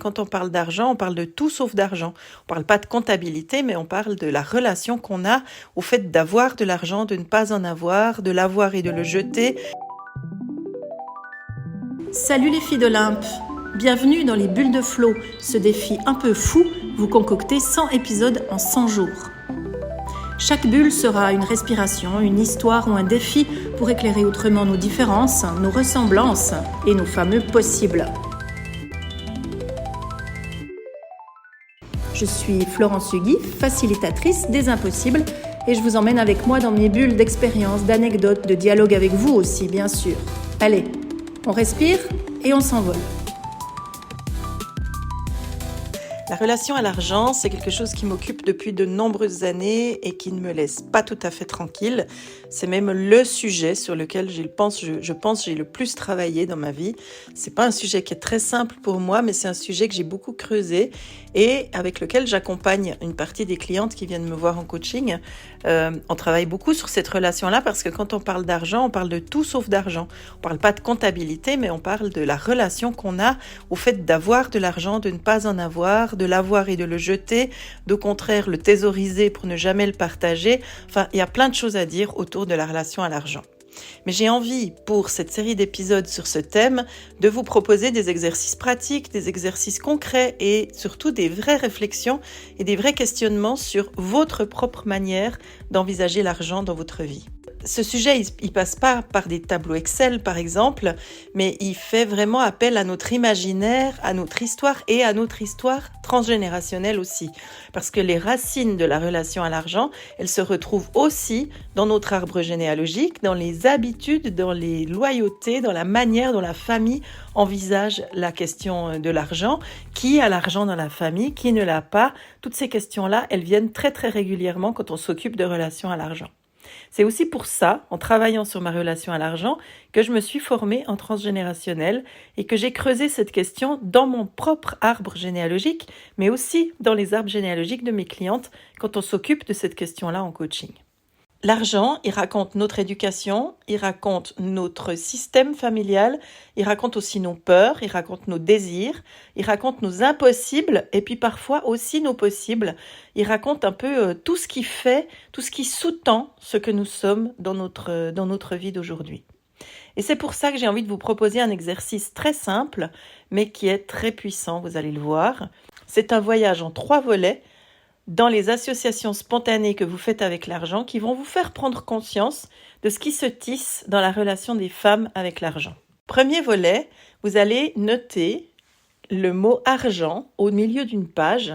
quand on parle d'argent, on parle de tout sauf d'argent. On parle pas de comptabilité, mais on parle de la relation qu'on a au fait d'avoir de l'argent, de ne pas en avoir, de l'avoir et de le jeter. Salut les filles d'Olympe, bienvenue dans les bulles de flow, ce défi un peu fou, vous concoctez 100 épisodes en 100 jours. Chaque bulle sera une respiration, une histoire ou un défi pour éclairer autrement nos différences, nos ressemblances et nos fameux possibles. Je suis Florence Hugui, facilitatrice des impossibles, et je vous emmène avec moi dans mes bulles d'expériences, d'anecdotes, de dialogue avec vous aussi, bien sûr. Allez, on respire et on s'envole. La relation à l'argent, c'est quelque chose qui m'occupe depuis de nombreuses années et qui ne me laisse pas tout à fait tranquille. C'est même le sujet sur lequel je pense j'ai le plus travaillé dans ma vie. C'est pas un sujet qui est très simple pour moi, mais c'est un sujet que j'ai beaucoup creusé et avec lequel j'accompagne une partie des clientes qui viennent me voir en coaching. On travaille beaucoup sur cette relation-là parce que quand on parle d'argent, on parle de tout sauf d'argent. On parle pas de comptabilité, mais on parle de la relation qu'on a au fait d'avoir de l'argent, de ne pas en avoir, de l'avoir et de le jeter, d'au contraire le thésauriser pour ne jamais le partager. Enfin, il y a plein de choses à dire autour de la relation à l'argent. Mais j'ai envie, pour cette série d'épisodes sur ce thème, de vous proposer des exercices pratiques, des exercices concrets et surtout des vraies réflexions et des vrais questionnements sur votre propre manière d'envisager l'argent dans votre vie. Ce sujet, il passe pas par des tableaux Excel, par exemple, mais il fait vraiment appel à notre imaginaire, à notre histoire et à notre histoire transgénérationnelle aussi. Parce que les racines de la relation à l'argent, elles se retrouvent aussi dans notre arbre généalogique, dans les habitudes, dans les loyautés, dans la manière dont la famille envisage la question de l'argent. Qui a l'argent dans la famille, qui ne l'a pas? Toutes ces questions-là, elles viennent très très régulièrement quand on s'occupe de relations à l'argent. C'est aussi pour ça, en travaillant sur ma relation à l'argent, que je me suis formée en transgénérationnel et que j'ai creusé cette question dans mon propre arbre généalogique, mais aussi dans les arbres généalogiques de mes clientes quand on s'occupe de cette question-là en coaching. L'argent, il raconte notre éducation, il raconte notre système familial, il raconte aussi nos peurs, il raconte nos désirs, il raconte nos impossibles et puis parfois aussi nos possibles. Il raconte un peu tout ce qui fait, tout ce qui sous-tend ce que nous sommes dans notre vie d'aujourd'hui. Et c'est pour ça que j'ai envie de vous proposer un exercice très simple, mais qui est très puissant, vous allez le voir. C'est un voyage en 3 volets dans les associations spontanées que vous faites avec l'argent qui vont vous faire prendre conscience de ce qui se tisse dans la relation des femmes avec l'argent. Premier volet, vous allez noter le mot argent au milieu d'une page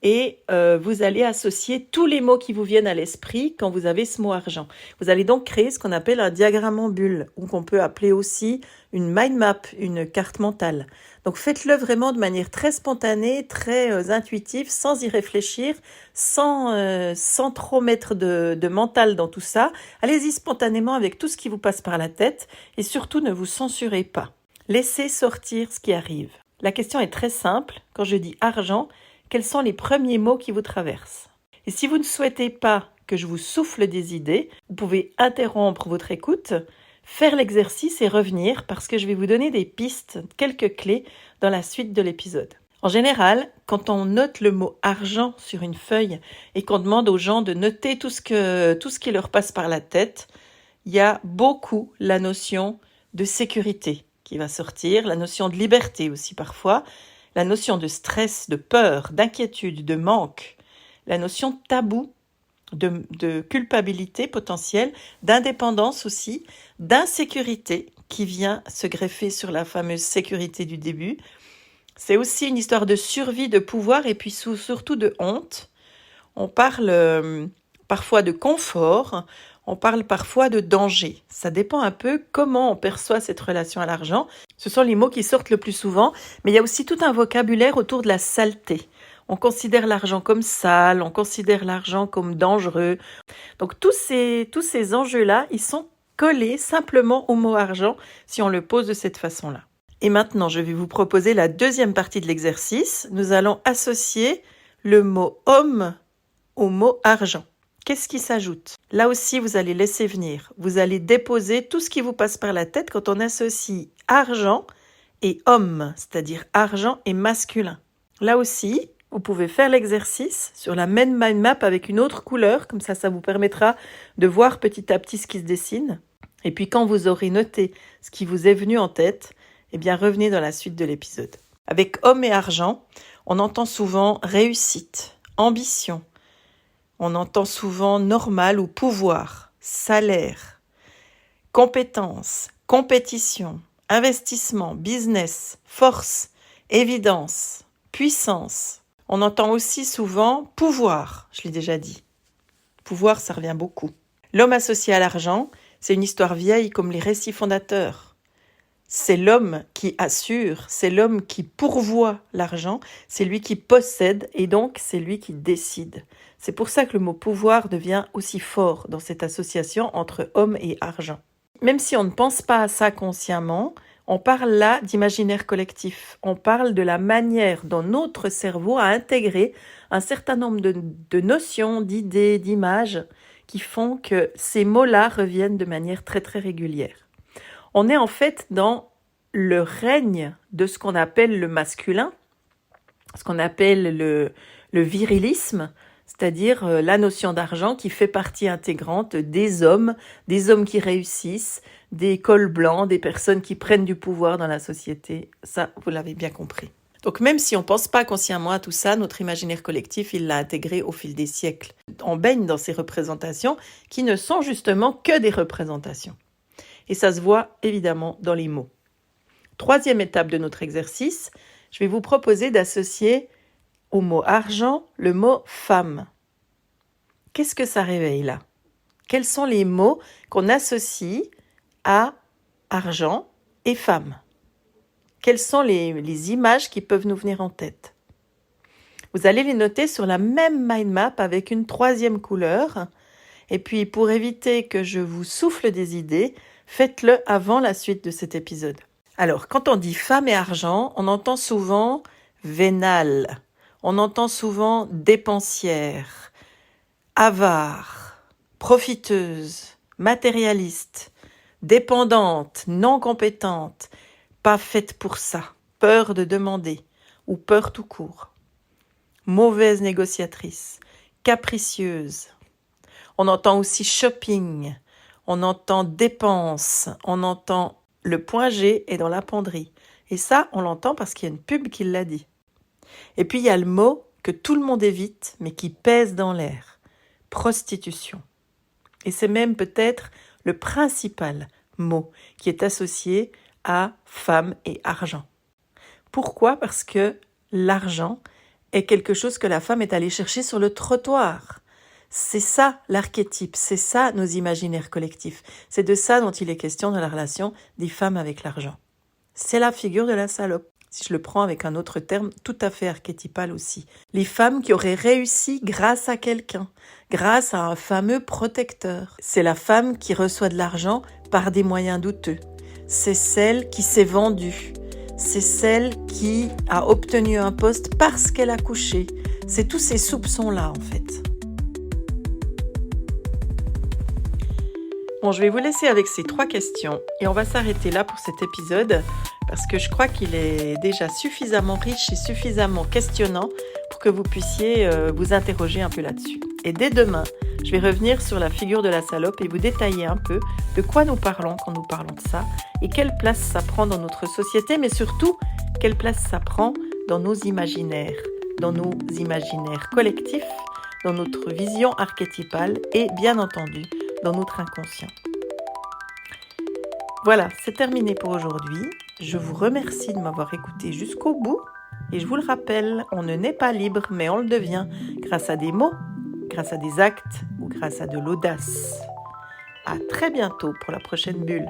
et vous allez associer tous les mots qui vous viennent à l'esprit quand vous avez ce mot argent. Vous allez donc créer ce qu'on appelle un diagramme en bulle ou qu'on peut appeler aussi une mind map, une carte mentale. Donc faites-le vraiment de manière très spontanée, très intuitive, sans y réfléchir, sans trop mettre de mental dans tout ça. Allez-y spontanément avec tout ce qui vous passe par la tête et surtout ne vous censurez pas. Laissez sortir ce qui arrive. La question est très simple. Quand je dis argent, quels sont les premiers mots qui vous traversent? Et si vous ne souhaitez pas que je vous souffle des idées, vous pouvez interrompre votre écoute, faire l'exercice et revenir parce que je vais vous donner des pistes, quelques clés dans la suite de l'épisode. En général, quand on note le mot argent sur une feuille et qu'on demande aux gens de noter tout ce qui leur passe par la tête, il y a beaucoup la notion de sécurité qui va sortir, la notion de liberté aussi parfois, la notion de stress, de peur, d'inquiétude, de manque, la notion de tabou, de culpabilité potentielle, d'indépendance aussi, d'insécurité qui vient se greffer sur la fameuse sécurité du début. C'est aussi une histoire de survie, de pouvoir et puis surtout de honte. On parle parfois de confort, on parle parfois de danger. Ça dépend un peu comment on perçoit cette relation à l'argent. Ce sont les mots qui sortent le plus souvent, mais il y a aussi tout un vocabulaire autour de la saleté. On considère l'argent comme sale, on considère l'argent comme dangereux. Donc tous ces enjeux-là, ils sont collés simplement au mot argent si on le pose de cette façon-là. Et maintenant, je vais vous proposer la deuxième partie de l'exercice. Nous allons associer le mot homme au mot argent. Qu'est-ce qui s'ajoute? Là aussi, vous allez laisser venir. Vous allez déposer tout ce qui vous passe par la tête quand on associe argent et homme, c'est-à-dire argent et masculin. Là aussi, vous pouvez faire l'exercice sur la même mind map avec une autre couleur, comme ça vous permettra de voir petit à petit ce qui se dessine. Et puis quand vous aurez noté ce qui vous est venu en tête, eh bien revenez dans la suite de l'épisode. Avec homme et argent, on entend souvent réussite, ambition. On entend souvent normal ou pouvoir, salaire, compétence, compétition, investissement, business, force, évidence, puissance. On entend aussi souvent pouvoir, je l'ai déjà dit. Pouvoir, ça revient beaucoup. L'homme associé à l'argent, c'est une histoire vieille comme les récits fondateurs. C'est l'homme qui assure, c'est l'homme qui pourvoit l'argent, c'est lui qui possède et donc c'est lui qui décide. C'est pour ça que le mot pouvoir devient aussi fort dans cette association entre homme et argent. Même si on ne pense pas à ça consciemment, on parle là d'imaginaire collectif. On parle de la manière dont notre cerveau a intégré un certain nombre de notions, d'idées, d'images qui font que ces mots-là reviennent de manière très très régulière. On est en fait dans le règne de ce qu'on appelle le masculin, ce qu'on appelle le virilisme, c'est-à-dire la notion d'argent qui fait partie intégrante des hommes qui réussissent, des cols blancs, des personnes qui prennent du pouvoir dans la société. Ça, vous l'avez bien compris. Donc même si on ne pense pas consciemment à tout ça, notre imaginaire collectif, il l'a intégré au fil des siècles. On baigne dans ces représentations qui ne sont justement que des représentations. Et ça se voit évidemment dans les mots. Troisième étape de notre exercice, je vais vous proposer d'associer au mot argent le mot femme. Qu'est-ce que ça réveille là ? Quels sont les mots qu'on associe à argent et femme ? Quelles sont les images qui peuvent nous venir en tête ? Vous allez les noter sur la même mind map avec une troisième couleur. Et puis, pour éviter que je vous souffle des idées, faites-le avant la suite de cet épisode. Alors, quand on dit femme et argent, on entend souvent vénale, on entend souvent dépensière, avare, profiteuse, matérialiste, dépendante, non compétente, pas faite pour ça, peur de demander ou peur tout court, mauvaise négociatrice, capricieuse. On entend aussi shopping, on entend dépense, on entend le point G est dans la penderie. Et ça, on l'entend parce qu'il y a une pub qui l'a dit. Et puis il y a le mot que tout le monde évite, mais qui pèse dans l'air, prostitution. Et c'est même peut-être le principal mot qui est associé à femme et argent. Pourquoi ? Parce que l'argent est quelque chose que la femme est allée chercher sur le trottoir. C'est ça l'archétype, c'est ça nos imaginaires collectifs. C'est de ça dont il est question dans la relation des femmes avec l'argent. C'est la figure de la salope, si je le prends avec un autre terme tout à fait archétypal aussi. Les femmes qui auraient réussi grâce à quelqu'un, grâce à un fameux protecteur. C'est la femme qui reçoit de l'argent par des moyens douteux. C'est celle qui s'est vendue. C'est celle qui a obtenu un poste parce qu'elle a couché. C'est tous ces soupçons-là en fait. Bon, je vais vous laisser avec ces 3 questions et on va s'arrêter là pour cet épisode parce que je crois qu'il est déjà suffisamment riche et suffisamment questionnant pour que vous puissiez vous interroger un peu là-dessus. Et dès demain, je vais revenir sur la figure de la salope et vous détailler un peu de quoi nous parlons quand nous parlons de ça et quelle place ça prend dans notre société, mais surtout, quelle place ça prend dans nos imaginaires collectifs, dans notre vision archétypale et bien entendu, dans notre inconscient. Voilà, c'est terminé pour aujourd'hui. Je vous remercie de m'avoir écouté jusqu'au bout et je vous le rappelle, on ne naît pas libre, mais on le devient grâce à des mots, grâce à des actes ou grâce à de l'audace. À très bientôt pour la prochaine bulle.